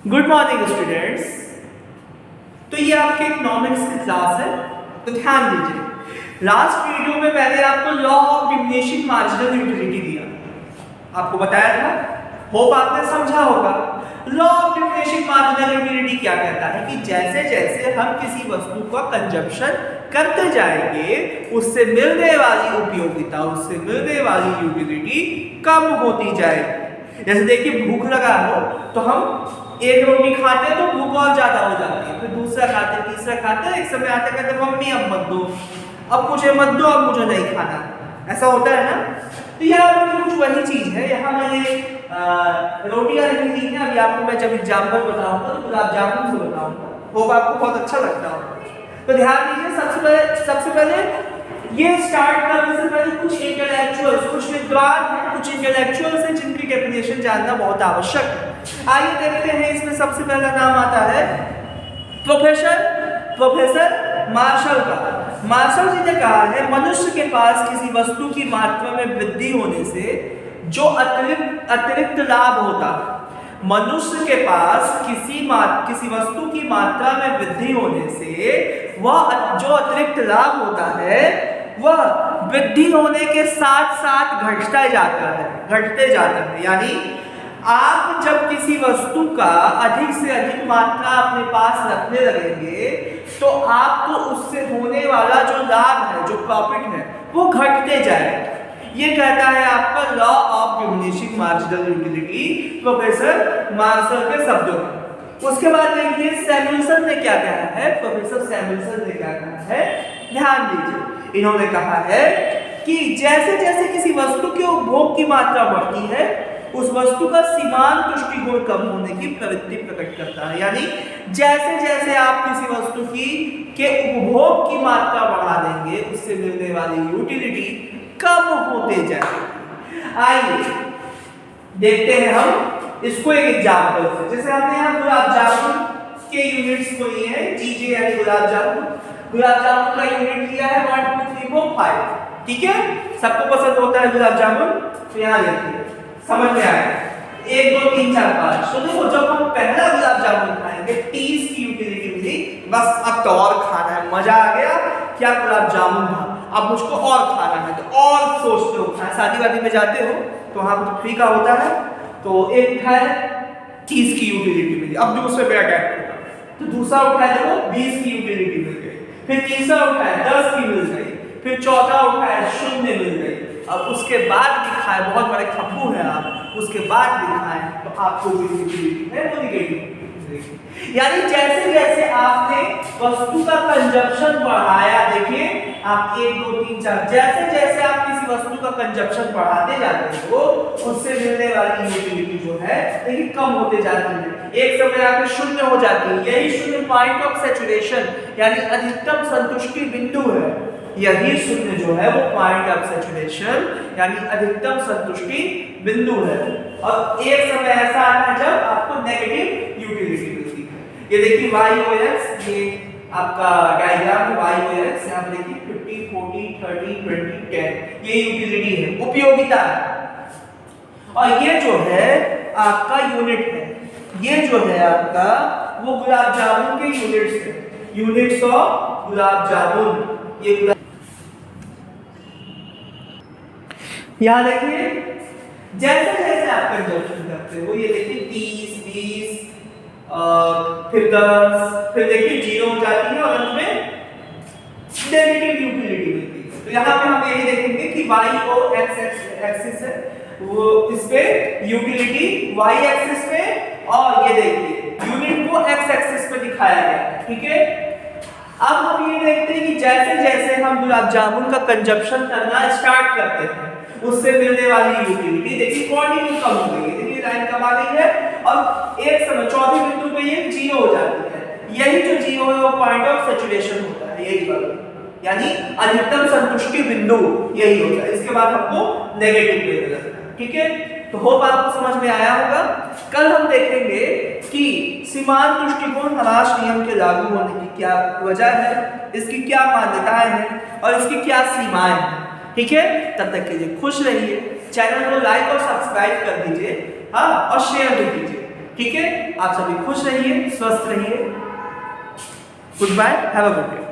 Good morning students. तो ये आपके इकोनॉमिक्स की क्लास है, तो ध्यान दीजिए। लास्ट वीडियो में मैंने आपको law of diminishing marginal utility दिया, आपको बताया था, होप आपने समझा होगा। Law of diminishing marginal utility क्या कहता है कि जैसे जैसे हम किसी वस्तु का कंजप्शन करते जाएंगे उससे मिलने वाली उपयोगिता, उससे मिलने वाली यूटिलिटी कम होती जाएगी। जैसे देखिए, भूख लगा हो तो हम एक रोटी खाते हैं तो भूख और ज्यादा हो जाती है, फिर दूसरा खाते, तीसरा खाते, एक समय आते कहते मम्मी अब मत दो, अब मुझे मत दो, अब मुझे नहीं खाना, ऐसा होता है ना। तो यहाँ पर कुछ वही चीज है। यहाँ मैंने रोटियां नहीं दी हैं, अभी आपको मैं जब एग्जाम्पल बताऊंगा तो गुलाब जामुन से बताऊंगा, वो आपको बहुत अच्छा लगता होगा। तो ध्यान दीजिए, सबसे पहले ये स्टार्ट करने से पहले कुछ इंटेलेक्चुअल्स, कुछ विद्वान हैं, कुछ इंटेलेक्चुअल्स हैं जिनकी डेफिनेशन जानना बहुत आवश्यक है। आइए देखते हैं। इसमें सबसे पहला नाम आता है प्रोफेसर मार्शल का। मार्शल जी ने कहा है, मनुष्य के पास किसी वस्तु की मात्रा में वृद्धि होने से जो अतिरिक्त लाभ होता है, मनुष्य के पास किसी वस्तु की मात्रा में वृद्धि होने से वह जो अतिरिक्त लाभ होता है वह वृद्धि होने के साथ साथ घटते जाता है। यानी आप जब किसी वस्तु का अधिक से अधिक मात्रा अपने पास रखने लगेंगे तो आपको उससे होने वाला जो लाभ है, जो प्रॉफिट है, वो घटते जाएगा। ये कहता है आपका law of diminishing marginal utility, professor Marshall के शब्दों में। उसके बाद देखिए सैमुअलसन ने क्या कहा है। प्रोफेसर सैमुअलसन ने क्या कहा है, ध्यान दीजिए। इन्होंने कहा है कि जैसे जैसे किसी वस्तु के उपभोग की मात्रा बढ़ती है उस वस्तु का सीमांत तुष्टिगुण कम होने की प्रवृत्ति प्रकट करता है। यानी जैसे जैसे आप किसी वस्तु के उपभोग की मात्रा बढ़ा देंगे उससे मिलने वाली यूटिलिटी कम होते जाएगी। आइए देखते हैं हम इसको एक एग्जाम्पल से। जैसे हमने यहाँ गुलाब जामुन के यूनिट्स को लिए हैं, जीजे यानी गुलाब जामुन का यूनिट लिया है 1 2 3 4 5। ठीक है, सबको पसंद होता है गुलाब जामुन। तो यहाँ देखिए, समझ में आया 1 2 3 4 5। तो देखो, जब हम पहला गुलाब जामुन खाएंगे 30 की यूटिलिटी मिली, बस अब तो और खाना है, मजा आ गया, क्या गुलाब जामुन था, अब मुझको और खाना है, तो और सोचते हो खाना। शादी वादी में जाते हो तो वहां पर फ्री का होता है, तो एक उठाए 30 की यूटिलिटी मिली, अब दूसरे पे अटैक होगा, तो दूसरा उठाए देखो 20 की यूटिलिटी मिल गई, फिर तीसरा उठाए 10 की मिल गई, फिर चौथा उठाए 0 मिल गई। अब उसके बाद भी खाए, बहुत बड़े खप्पू हैं आप, उसके बाद भी खाएं तो आपको यूटिलिटी है वो निगेटिव। यानी जैसे जैसे आपने वस्तु का कंजप्शन बढ़ाया, देखिए आप 1 2 3 4, जैसे जैसे आप किसी वस्तु का कंजप्शन बढ़ाते जाते हो उससे मिलने वाली यूटिलिटी जो है देखिए कम होते जाती है, एक समय आकर 0 हो जाती है। यही 0 पॉइंट ऑफ सैचुरेशन यानी अधिकतम संतुष्टि बिंदु है। यही 0 जो है वो पॉइंट ऑफ सैचुरेशन यानी अधिकतम संतुष्टि बिंदु है। और एक समय ऐसा आता है जब आपको नेगेटिव यूटिलिटी मिलती है। ये देखिए YOX, ये आपका डायग्राम है YOX, यहाँ पे देखिए 50 40 30 20 10, ये यूटिलिटी है, उपयोगिता है। और ये जो है आपका यूनिट है, ये जो है आपका वो गुलाब जामुन के यूनिट्स है, यूनिट्स ऑफ गुलाब जामुन। ये यहाँ देखिए जैसे जैसे आप कंजप्शन करते हो, ये देखिए 30 20 फिर 10, फिर देखिए 0 हो जाती है और अंत में नेगेटिव यूटिलिटी मिलती है। तो यहाँ पे हम यही देखेंगे कि y और x एक्सिस है, वो इस पे यूटिलिटी y एक्सिस पे, और ये देखिए यूनिट को x एक्सिस पे दिखाया गया है। ठीक है, अब हम ये देखते हैं कि जैसे जैसे हम गुलाब जामुन का कंजप्शन करना स्टार्ट करते हैं उससे मिलने वाली यूटिलिटी देखिए क्वांटिटी कम हो गई है, देखिए लाइन कम आ गई है, और एक समय चौथे बिंदु पे ये 0 हो जाती है। यही जो 0 है वो पॉइंट ऑफ सैचुरेशन होता है, यही बात, यानी अधिकतम संतुष्टि बिंदु यही होता है। इसके बाद हमको नेगेटिव लेवल लगता है। ठीक है, तो होप आपको समझ में आया होगा। कल हम देखेंगे कि सीमांत तुष्टिगुण हराश नियम के लागू होने की क्या वजह है, इसकी क्या मान्यताएं हैं और इसकी क्या सीमाएं हैं। ठीक है, तब तक के लिए खुश रहिए, चैनल को लाइक और सब्सक्राइब कर दीजिए, हाँ, और शेयर भी कीजिए। ठीक है, आप सभी खुश रहिए, स्वस्थ रहिए। Goodbye, have a good day.